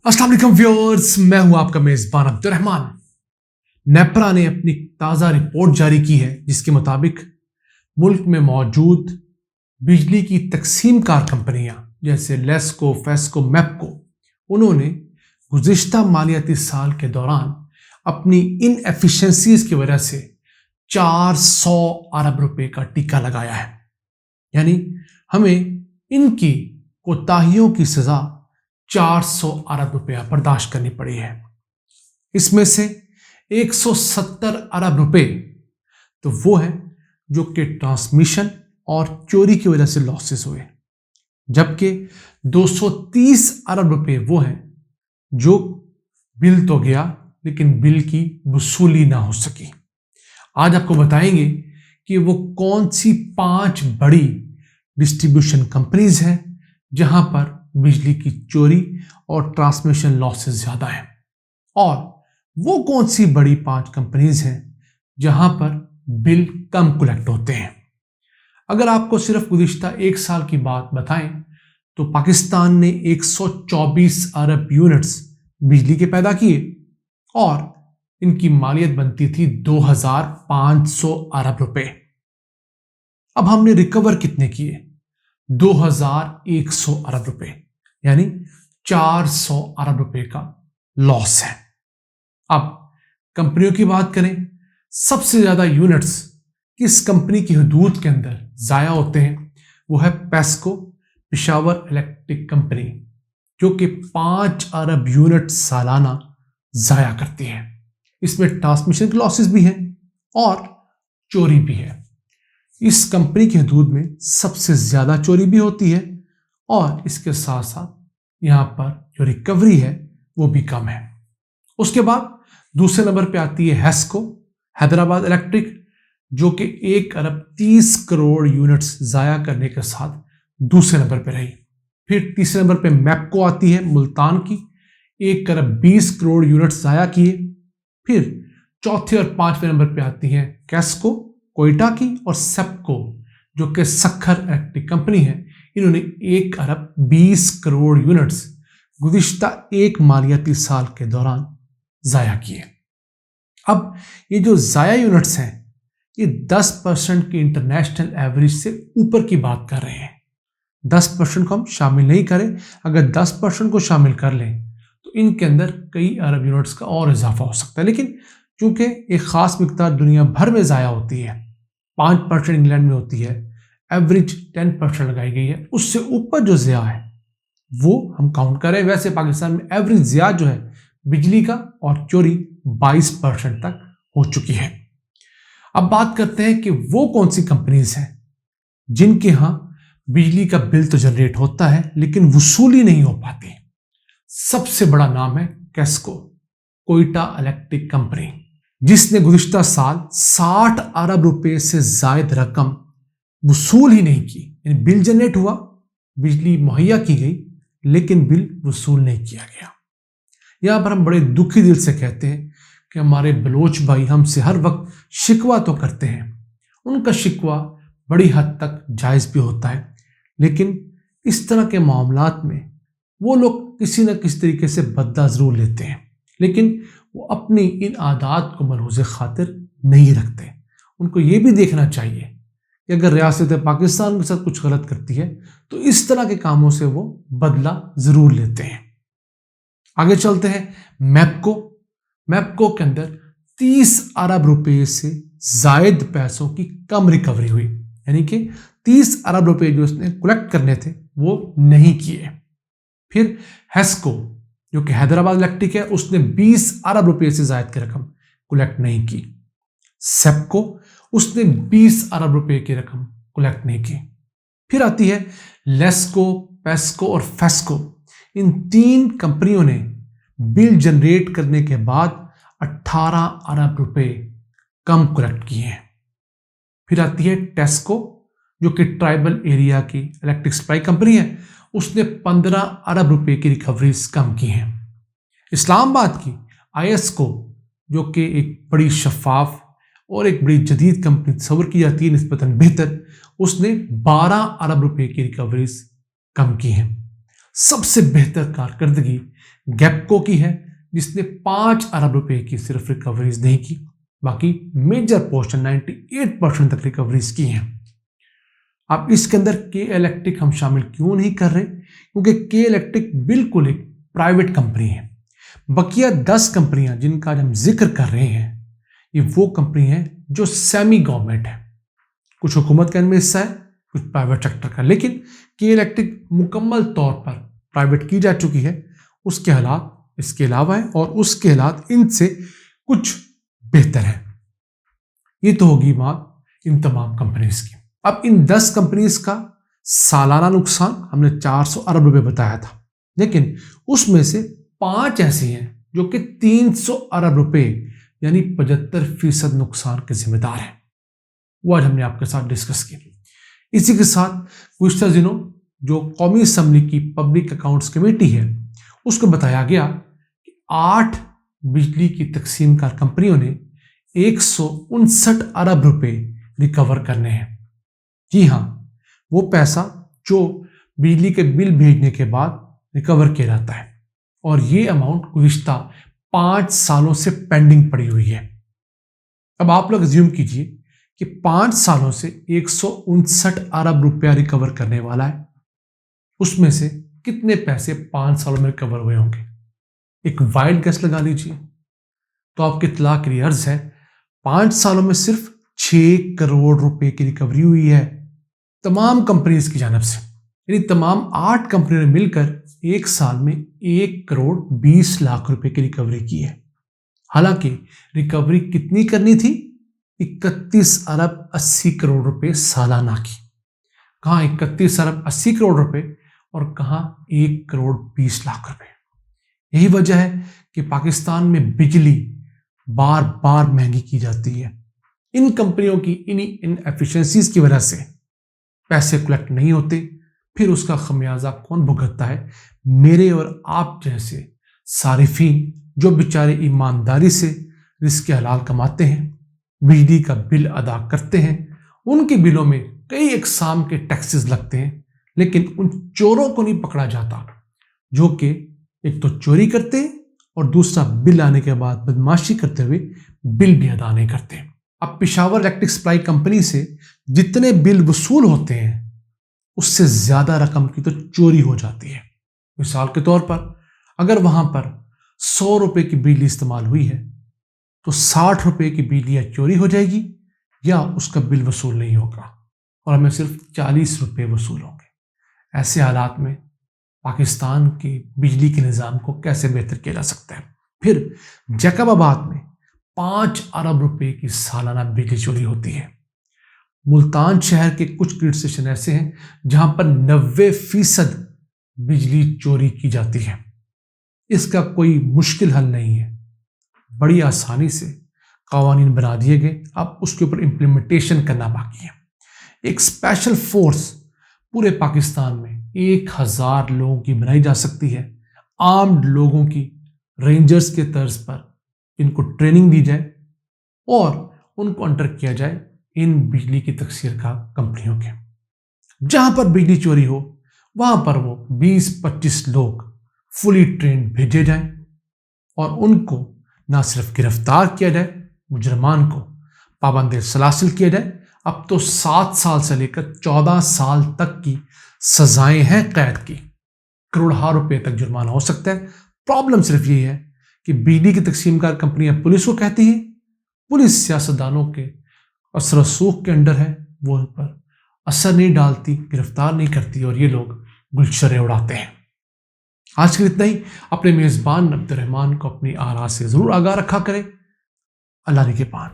अस्सलाम वालेकुम व्यूअर्स, मैं हूं आपका मेजबान अब्दुर्रहमान। नेपरा ने अपनी ताज़ा रिपोर्ट जारी की है जिसके मुताबिक मुल्क में मौजूद बिजली की तकसीम कार कंपनियां जैसे लेस्को, फेस्को, मैपको, उन्होंने गुज़िश्ता मालियाती साल के दौरान अपनी इनएफिशिएंसीज की वजह से 400 अरब रुपए का टीका लगाया है। यानी हमें इनकी कोताहियों की सजा 400 अरब रुपया बर्दाश्त करनी पड़ी है। इसमें से 170 अरब रुपए तो वो है जो कि ट्रांसमिशन और चोरी की वजह से लॉसेस हुए, जबकि 230 अरब रुपए वो हैं जो बिल तो गया लेकिन बिल की वसूली ना हो सकी। आज आपको बताएंगे कि वो कौन सी 5 बड़ी डिस्ट्रीब्यूशन कंपनीज हैं जहां पर बिजली की चोरी और ट्रांसमिशन लॉसेस ज़्यादा हैं, और वो कौन सी बड़ी 5 कंपनीज हैं जहां पर बिल कम कलेक्ट होते हैं। अगर आपको सिर्फ गुज़िश्ता 1 साल की बात बताएं तो पाकिस्तान ने 124 अरब यूनिट्स बिजली के पैदा किए और इनकी मालियत बनती थी 2500 अरब रुपए। अब हमने रिकवर कितने किए? 2100 अरब रुपए, यानी 400 अरब रुपए का लॉस है। अब कंपनियों की बात करें, सबसे ज्यादा यूनिट्स किस कंपनी की हदूद के अंदर जाया होते हैं? वो है पेस्को, पेशावर इलेक्ट्रिक कंपनी, जो कि 5 अरब यूनिट सालाना जाया करती है। इसमें ट्रांसमिशन के लॉसेस भी हैं और चोरी भी है। इस कंपनी की हदूद में सबसे ज़्यादा चोरी भी होती है और इसके साथ साथ यहाँ पर जो रिकवरी है वो भी कम है। उसके बाद दूसरे नंबर पे आती है हेस्को, हैदराबाद इलेक्ट्रिक, जो कि 1 अरब 30 करोड़ यूनिट्स ज़ाया करने के साथ दूसरे नंबर पे रही। फिर तीसरे नंबर पे मैपको आती है, मुल्तान की, 1 अरब 20 करोड़ यूनिट्स ज़ाया किए। फिर चौथे और 5वें नंबर पे आती है कैस्को, कोयटा की, और सेप्को, जो कि सखर इलेक्ट्रिक कंपनी है। इन्होंने 1 अरब 20 करोड़ यूनिट्स गुज़िश्ता 1 मालियाती साल के दौरान ज़ाया किए। अब ये जो ज़ाया यूनिट्स हैं ये 10% की इंटरनेशनल एवरेज से ऊपर की बात कर रहे हैं। 10% को हम शामिल नहीं करें, अगर 10% को शामिल कर लें तो इनके अंदर कई अरब यूनिट्स का और इजाफा हो सकता है। लेकिन चूंकि एक ख़ास मिकदार दुनिया भर में ज़ाया होती है, 5% इंग्लैंड में होती है, एवरेज 10% लगाई गई है, उससे ऊपर जो ज़िया है वो हम काउंट करें। वैसे पाकिस्तान में एवरेज ज़िया जो है बिजली का और चोरी 22% तक हो चुकी है। अब बात करते हैं कि वो कौन सी कंपनीज हैं जिनके यहाँ बिजली का बिल तो जनरेट होता है लेकिन वसूली नहीं हो पाती। सबसे बड़ा नाम है कैस्को, कोयटा इलेक्ट्रिक कंपनी, जिसने गुज़िश्ता साल 60 अरब रुपए से जायद रकम वसूल ही नहीं की। यानी बिल जनरेट हुआ, बिजली मुहैया की गई, लेकिन बिल वसूल नहीं किया गया। यहाँ पर हम बड़े दुखी दिल से कहते हैं कि हमारे बलोच भाई हमसे हर वक्त शिकवा तो करते हैं, उनका शिकवा बड़ी हद तक जायज़ भी होता है, लेकिन इस तरह के मामलात में वो लोग किसी न किसी तरीके से बदला ज़रूर लेते हैं, लेकिन वो अपनी इन आदात को मलहूज़ खातिर नहीं रखते। उनको ये भी देखना चाहिए कि अगर रियासत पाकिस्तान के साथ कुछ गलत करती है तो इस तरह के कामों से वो बदला ज़रूर लेते हैं। आगे चलते हैं। मैपको के अंदर 30 अरब रुपए से जायद पैसों की कम रिकवरी हुई, यानी कि 30 अरब रुपए जो उसने कलेक्ट करने थे वो नहीं किए। फिर हेस्को, जो कि हैदराबाद इलेक्ट्रिक है, उसने 20 अरब रुपए से जायद की रकम कलेक्ट नहीं की। सेप्को, उसने 20 अरब रुपए की रकम कलेक्ट नहीं की। फिर आती है लेस्को, पेस्को और फेस्को। इन 3 कंपनियों ने बिल जनरेट करने के बाद 18 अरब रुपए कम कलेक्ट किए हैं। फिर आती है टेस्को, जो कि ट्राइबल एरिया की इलेक्ट्रिक सप्लाई कंपनी है, उसने 15 अरब रुपए की रिकवरीज कम की हैं। इस्लामाबाद की आईएसको, जो कि एक बड़ी शफाफ और एक बड़ी जदीद कंपनी तस्वर की जाती है, निस्बतन बेहतर, उसने 12 अरब रुपए की रिकवरीज कम की हैं। سب سے بہتر کارکردگی گیپکو کی ہے، جس نے 5 ارب روپے کی صرف ریکوریز نہیں کی، باقی میجر پورشن 98% تک ریکوریز کی ہیں۔ اب اس کے اندر کے الیکٹرک ہم شامل کیوں نہیں کر رہے؟ کیونکہ کے الیکٹرک بالکل ایک پرائیویٹ کمپنی ہے۔ بقیہ 10 کمپنیاں جن کا ہم ذکر کر رہے ہیں، یہ وہ کمپنی ہیں جو سیمی گورنمنٹ ہے، کچھ حکومت کا ان میں حصہ ہے، کچھ پرائیویٹ سیکٹر کا، لیکن کے الیکٹرک مکمل طور پر پرائیویٹ کی جا چکی ہے۔ اس کے حالات اس کے علاوہ ہیں اور اس کے حالات ان سے کچھ بہتر ہیں۔ یہ تو ہوگی بات ان تمام کمپنیز کی۔ اب ان 10 کمپنیز کا سالانہ نقصان ہم نے 400 ارب روپے بتایا تھا، لیکن اس میں سے 5 ایسی ہیں جو کہ 300 ارب روپے یعنی 75% نقصان کے ذمہ دار ہیں۔ وہ آج ہم نے آپ کے ساتھ ڈسکس کی۔ اسی کے ساتھ گزشتہ دنوں جو قومی اسمبلی کی پبلک اکاؤنٹس کمیٹی ہے، اس کو بتایا گیا کہ 8 بجلی کی تقسیم کار کمپنیوں نے 159 ارب روپے ریکور کرنے ہیں۔ جی ہاں، وہ پیسہ جو بجلی کے بل بھیجنے کے بعد ریکور کیا جاتا ہے، اور یہ اماؤنٹ گزشتہ 5 سالوں سے پینڈنگ پڑی ہوئی ہے۔ اب آپ لوگ زیوم کیجئے کہ 5 سالوں سے 159 ارب روپیہ ریکور کرنے والا ہے، اس میں سے کتنے پیسے 5 سالوں میں ریکور ہوئے ہوں گے؟ ایک وائلڈ گیس لگا لیجئے۔ تو آپ کی اطلاع کے لیے عرض ہے، 5 سالوں میں صرف 6 کروڑ روپے کی ریکوری ہوئی ہے تمام کمپنیز کی جانب سے، یعنی تمام 8 کمپنیوں نے مل کر ایک سال میں 1 کروڑ 20 لاکھ روپے کی ریکوری کی ہے۔ حالانکہ ریکوری کتنی کرنی تھی؟ 31 ارب 80 کروڑ روپے سالانہ کی۔ کہاں 31 ارب 80 کروڑ روپے اور کہاں 1 کروڑ 20 لاکھ روپے۔ یہی وجہ ہے کہ پاکستان میں بجلی بار بار مہنگی کی جاتی ہے۔ ان کمپنیوں کی ان ایفیشنسیز کی وجہ سے پیسے کلیکٹ نہیں ہوتے، پھر اس کا خمیازہ کون بھگتتا ہے؟ میرے اور آپ جیسے صارفین جو بیچارے ایمانداری سے رزق حلال کماتے ہیں، بجلی کا بل ادا کرتے ہیں۔ ان کے بلوں میں کئی اقسام کے ٹیکسز لگتے ہیں، لیکن ان چوروں کو نہیں پکڑا جاتا جو کہ ایک تو چوری کرتے ہیں اور دوسرا بل آنے کے بعد بدماشی کرتے ہوئے بل بھی ادا نہیں کرتے۔ اب پشاور الیکٹرک سپلائی کمپنی سے جتنے بل وصول ہوتے ہیں، اس سے زیادہ رقم کی تو چوری ہو جاتی ہے۔ مثال کے طور پر اگر وہاں پر 100 روپے کی بجلی استعمال ہوئی ہے تو 60 روپے کی بجلی یا چوری ہو جائے گی یا اس کا بل وصول نہیں ہوگا اور ہمیں صرف 40 روپے وصول ہوں گے۔ ایسے حالات میں پاکستان کے بجلی کے نظام کو کیسے بہتر کیا جا سکتا ہے؟ پھر جیکب آباد میں 5 ارب روپے کی سالانہ بجلی چوری ہوتی ہے۔ ملتان شہر کے کچھ گرڈ اسٹیشن ایسے ہیں جہاں پر 90% بجلی چوری کی جاتی ہے۔ اس کا کوئی مشکل حل نہیں ہے، بڑی آسانی سے قوانین بنا دیے گئے، اب اس کے اوپر امپلیمنٹیشن کرنا باقی ہے۔ ایک اسپیشل فورس پورے پاکستان میں 1000 لوگوں کی بنائی جا سکتی ہے، آرمڈ لوگوں کی، رینجرز کے طرز پر، جن کو ٹریننگ دی جائے اور ان کو انٹر کیا جائے ان بجلی کی تقسیم کا کمپنیوں کے۔ جہاں پر بجلی چوری ہو وہاں پر وہ 20-25 لوگ فلی ٹرینڈ بھیجے جائیں اور ان کو نہ صرف گرفتار کیا جائے، مجرمان کو پابند سلاسل کیا جائے۔ اب تو 7 سال سے لے کر 14 سال تک کی سزائیں ہیں قید کی، کروڑہا روپے تک جرمانہ ہو سکتا ہے۔ پرابلم صرف یہ ہے کہ بجلی کی تقسیم کار کمپنیاں پولیس کو کہتی ہیں، پولیس سیاستدانوں کے اثر و رسوخ کے انڈر ہے، وہ ان پر اثر نہیں ڈالتی، گرفتار نہیں کرتی اور یہ لوگ گلشرے اڑاتے ہیں۔ آج کے اتنا ہی۔ اپنے میزبان عبد الرحمان کو اپنی آراء سے ضرور آگاہ رکھا کریں۔ اللہ نگہبان۔